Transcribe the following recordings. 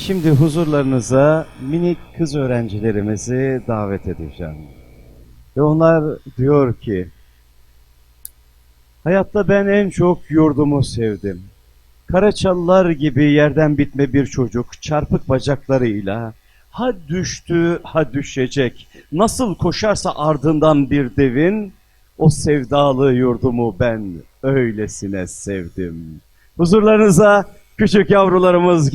Şimdi huzurlarınıza minik kız öğrencilerimizi davet edeceğim. Ve onlar diyor ki, hayatta ben en çok yurdumu sevdim. Karaçalılar gibi yerden bitme bir çocuk çarpık bacaklarıyla ha düştü ha düşecek. Nasıl koşarsa ardından bir devin, o sevdalı yurdumu ben öylesine sevdim. Huzurlarınıza küçük yavrularımız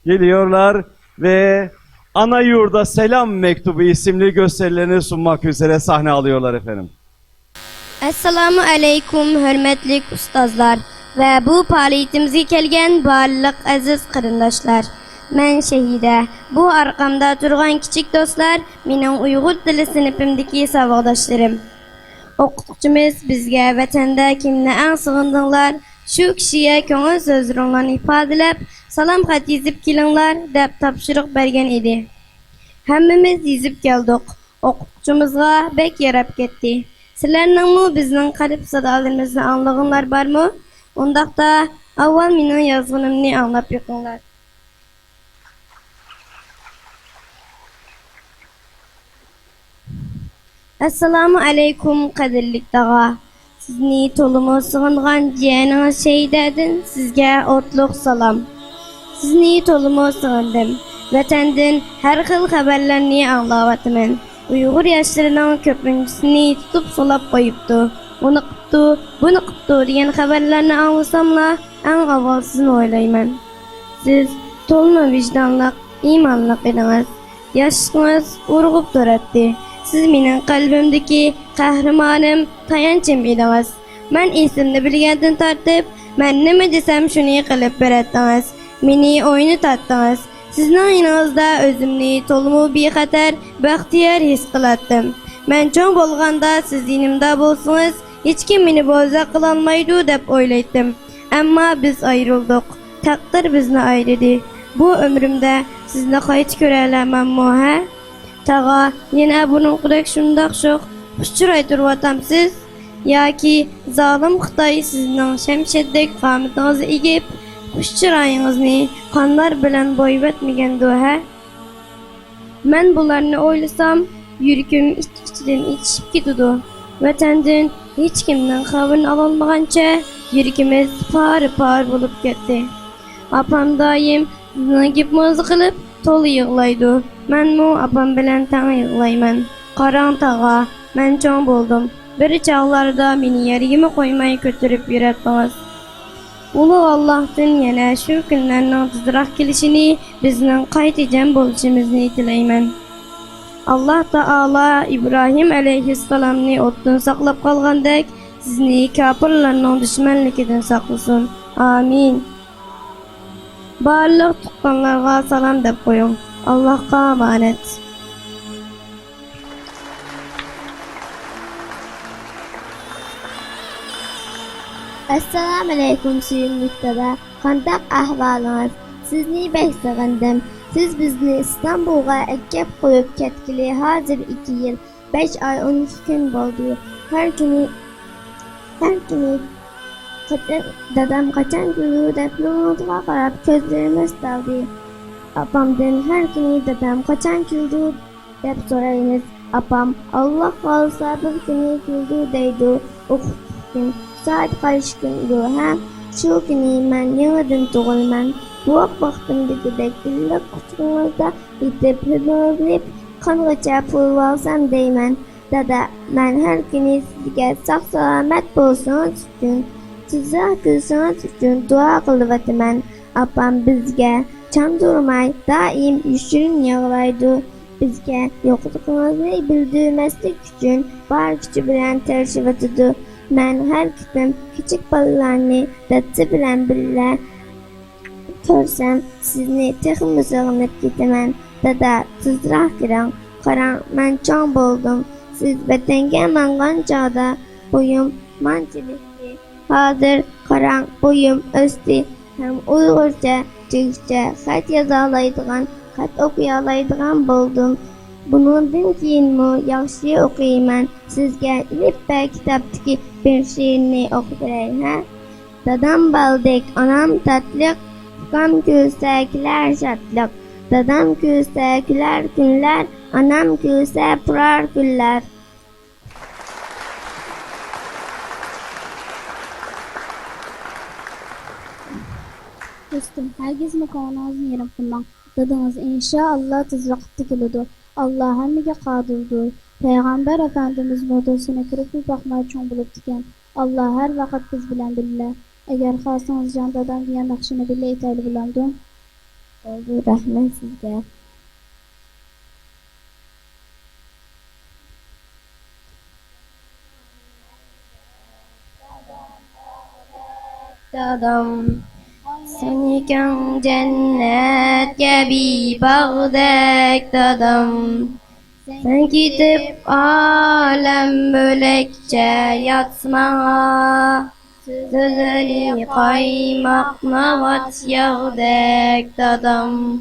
geliyorlar ve Ana Yurda Selam Mektubu isimli gösterilerini sunmak üzere sahne alıyorlar efendim. Assalamu alaikum hürmetli ustazlar ve bu faaliyetimizga kelgan barliq aziz qarindoshlar. Men Shahida. Bu arqamda turgan kichik do'stlar mening Uyg'ur tili sinfimdagi savodoshlarim. O'qituvchimiz bizga vatanda kimni eng sig'indinglar, shu kishiga ko'ngil so'zlaringlarni ifodalab, salom xat yozib kelinglar deb topshiriq bergan edi. Hammamiz yozib keldik. O'qituvchimizga bek yarab ketdi. Sizlarningmi bizning qalb sadolarimizni anglag'inglar bormi? Undaqda avval mening yozganimni anglab yiqinglar. Assalomu alaykum qadrli tog'a. Sizni to'limi sig'ingan jiyaningiz Shahidadan sizga o'tliq salom. Sizni to'limi sig'indim. Vatandan har xil xabarlarni anglayapman. Uyg'ur yoshlarining ko'pinchisini tutib solab qo'yibdi. Uni qipti, buni qipti degan xabarlarni anglasamla, eng avval sizni o'ylayman. Siz to'lma vijdonliq, iymonli edingiz. Yoshingiz urg'ib turadi. Siz mening qalbimdagi qahramonim, tayanchim edingiz. Men esimni bilgandan tortib, men nima desam shuni qilib beradingiz. Meni o'yini tortdingiz. Sizning yoningizda o'zimni to'liq bexatar, baxtiyor his qiladim. Men cho'ng bo'lganda siz yonimda bo'lsangiz, hech kim meni bo'za qila olmaydi deb o'ylaydim. Ammo biz ayrildik. Taqdir bizni ayirdi. Bu umrimda sizni qayta ko'ra olamanmi, ha? Tag'a, yana buningdek shundoq sho'x xushchiroy turyotamsiz yoki zolim Xitoy sizning shamshaddek qomatingizni egib, xushchiroyingizni qonlar bilan bo'ybatmagandi, ha? Men bularni o'ylasam, yuragim ich-ichidan ichishib ketadi. Vatandan hech kimning xabarini ololmagancha yuragimiz par bo'lib ketdi. Apam doim sizning gapingizni qilib to'la yig'laydi. Menmu apam bilan tang yig'layman. Qarang tag'a, men cho'ng bo'ldim. Bir chog'larda meni yerga qo'ymay ko'tarib yuradingiz. Ulug' Allohdan yana shu kunlarning tezroq kelishini, bizning qaytajan bo'lishimizni tilayman. Alloh taolo Ibrohim alayhissalomni o'tdan saqlab qolgandek, sizni kofirlarning dushmanligidan saqlasin. Amin. Barliq tuqqanlarga salom deb qo'ying. Allohga omonat. Assalomu alaykum suyukli dada. Qanday ahvolingiz? Sizni bek sig'indim. Siz bizni Istanbulga akab qo'yib ketgili hozir 2 yil, 5 oy 12 kun bo'ldi. Har kuni dadam qachon keladi deb yo'lga qarab ko'zlarimiz daldi. Apamdan har kuni dadam qachon keladi deb so'raymiz. Apam Alloh xolsa bir kuni keladi deydi. O'qitdim. Saat qaysi kundu, ha? Shu kuni men yenidan tug'ilman. Bu vaqtimdagidek iliq quchog'ingizda yetib hidolib, qangacha pul olsam deyman. Dada, men har kuni sizga sog' salomat bo'lsangiz uchun, sizga kulsangiz uchun duo qilyapman. Apam bizga chandurmay doim yushirin yig'laydi. Bizga yo'qligingizni bildirmaslik uchun bor kuchi bilan tirashyapti. Men har kitim kichik bolalarni dadasi bilan birga ko'rsam, sizni texmi sig'inib ketaman. Dada, tezroq kiring. Qarang, men cho'ng bo'ldim. Siz vatanga mangan chog'da bo'yim manchilikdi. Hozir qarang, bo'yim o'sdi. Ham Uyg'urcha, Turkcha xat yoza oladigan, xat o'qiy oladigan bo'ldim. Bundan keyinmi yaxshi o'qiyman. Sizga ilippa kitobdagi bir she'rni o'qib beray, ha? Dadam baldek, onam tatliq, Akam gülse güler şadlık, dadam gülse güler günler, anam gülse purar güller. Dostum, herkes makanınızın yerim kılmak. Dadınız inşallah tez vakitte keledi. Allah hammaga qodirdir. Peygamber Efendimiz modasına kirib bir bakmay çoğun bulup diken. Allah her vakit biz bilen billa. Eğer xalsanız can dadan diyen nakşini billa etaylı bulamdım. Oldu, rahmet sizge. Dadam seni kan cennetke bir bağdek dadam. Sen gidip alem bölekçe yatma. Sözleri kaymak navat yağdek dadam.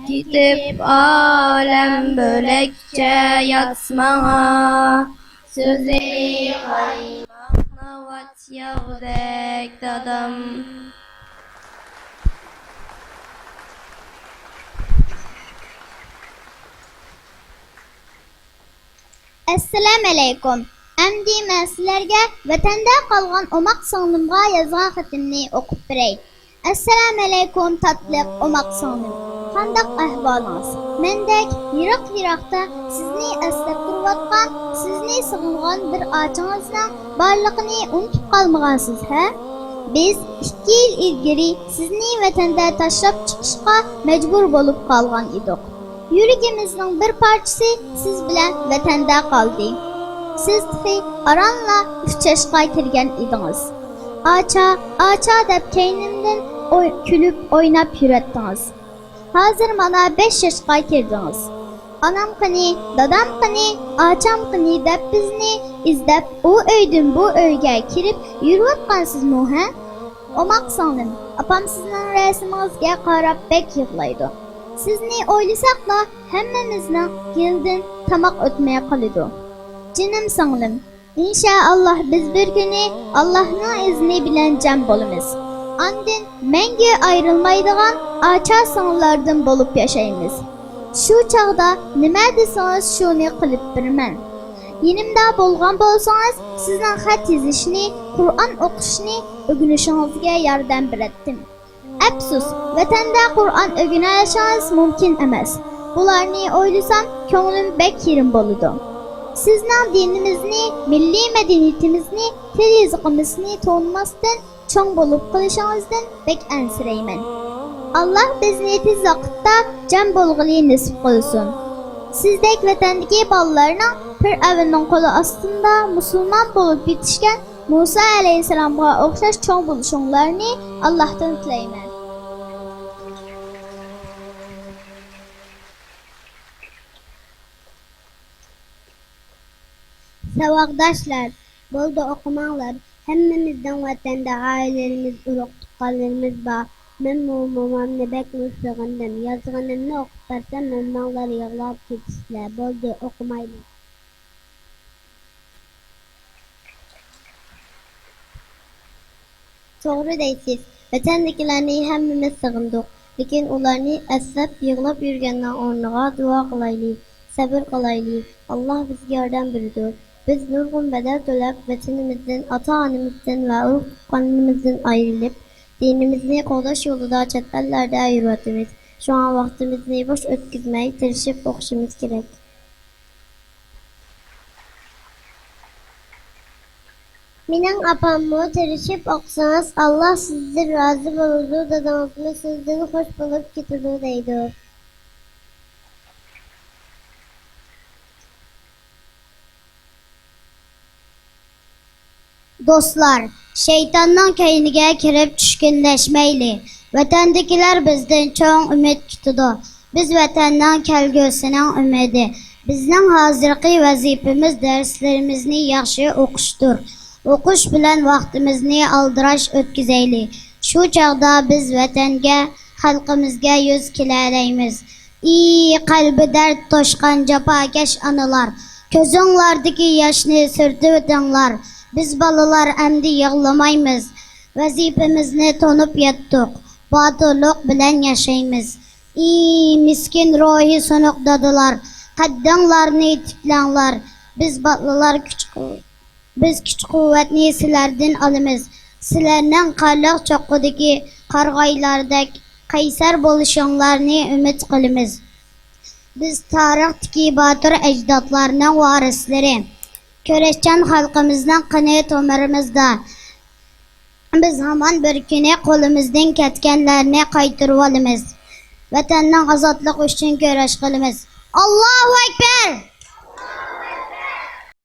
Gidip alem bölekçe yatma. Sözleri kaymak navat yağdek dadam. Assalamu alaikum. Əmdi mən sizlərə vətəndə qalğan omaq sığınımğa yazğan xətimni oxub birey. Assalamu alaikum tatlıq omaq sığınım. Qandaq əhvalınız? Məndək yıraq-yıraqda sizni əslab duruyatqan, sizni sığınğan bir ağacınızın barlığını unutub qalmağansız, hə? Biz 2 il ilgiri sizni vətəndə taşlab çıxışqa məcbur olub qalğan idik. Yüreğimizin bir parçası siz bilen vətəndə qaldı. Siz tıxı aranla 3 yaşqa kirgen idiniz. Aça deb keynimden külüp oynap yürəttiniz. Hazır mana 5 yaşqa kirdiniz. Anam qani, dadam qani, açam qani deb bizni izlep o öydün bu öyge kirip yürüyatqansız mı, hə? Omaq sanım, apam sizin rəsminizə qarab bək yığlaydı. Sizni oylasaqla həmmemizlə yıldın tamaq ötmeye qalıdı. Canım sağlım, inşallah biz bir günü Allah'ın izni bilen cəm bolumuz. Andın məngə ayrılmaydığan aça sanlardan bolup yaşayımız. Şu çağda nimə desəniz şunu qılıb birmən. Yenimdə bolğan bolsanız sizdən xət yazışını, Kur'an oquşunu ögünüşünüzə yardım etdim. Əfsus, vətəndə Kur'an ögünəşəniz mümkün emas. Bularını oylusam köngülüm bək yerim boludu. Sizdən dinimizni, milli mədəniyyətimizni, til yazıqımızını tanımasdan, çoğ bolup qılışınızdan bək ənsirəymən. Allah bizni tez vaxtda cəm bolğulu nisib qılsın. Sizdək vətəndəki ballarına bir əvinin qolu astında musulman bolup bitişkən Musa aleyhisselam'a oxşaş çoğ buluşunlarını Allah'tan tiləymən. Savaqdaşlar, bolda okumaqlar. Hemmimizden vatanda ailelerimiz, uruk tuqqanlarımız var. Men mamamni bek muslug'indim. Yozganimni o'qib bersam, mamamlar yig'lab ketishlar. Boldi, o'qimayman. To'g'ri deysiz. Vatandagilarni hammamiz sig'indik. Lekin ularni aslab yig'lab yurgandan o'rniga duo qilaylik, sabr qilaylik. Allah bizga yordam berdi. Biz nurg'un bedel to'lab vatanimizdan, ota-onamizdan va urug' tuqqanimizdan ayrılıp dinimizni qo'llash yo'lida chet ellarda yuribmiz. Şu an vaqtimizni boş o'tkazmay tirishib o'qishimiz kerak. Mening apamni tirishib o'qisangiz Allah sizdan rozi bo'ladi, dadamni sizdan xush bo'lib ketadi deydi. Dostlar, şeytandan keyniga kirib tushkunlashmayli. Vatandagilar bizdan cho'ng umid kutadi. Biz vatandan kelgusining umidi. Bizning hozirgi vazifamiz darslarimizni yaxshi o'qishdir. O'qish bilan vaqtimizni aldirash o'tkazaylik. Shu chaqda biz vatanga, xalqimizga yuz kelalaymiz. Ey qalbi dard toshqan jafokash analar, ko'zinglardagi yoshni surtib o'tinglar. Biz balalar endi yig'lamaymiz. Vazifamizni tonib yetdik. batırlık bilen yaşaymiz. Miskin ruhi sonuq dadılar, qaddinglarni tiklanglar. Biz batlılar biz kuch quvvatni sizlardan alamiz. Sizlarning qarliq cho'qqidagi qarg'aylardek qaysar bo'lishinglarni umid qilamiz. Biz tarixdagi botir ajdodlarning varislari, kurashchan xalqimizning qini tomirimizda. Biz hamon bir kuni qo'limizdan ketganlarni qaytarib olamiz. Vatanning ozodligi uchun kurash qilamiz. Allohu akbar!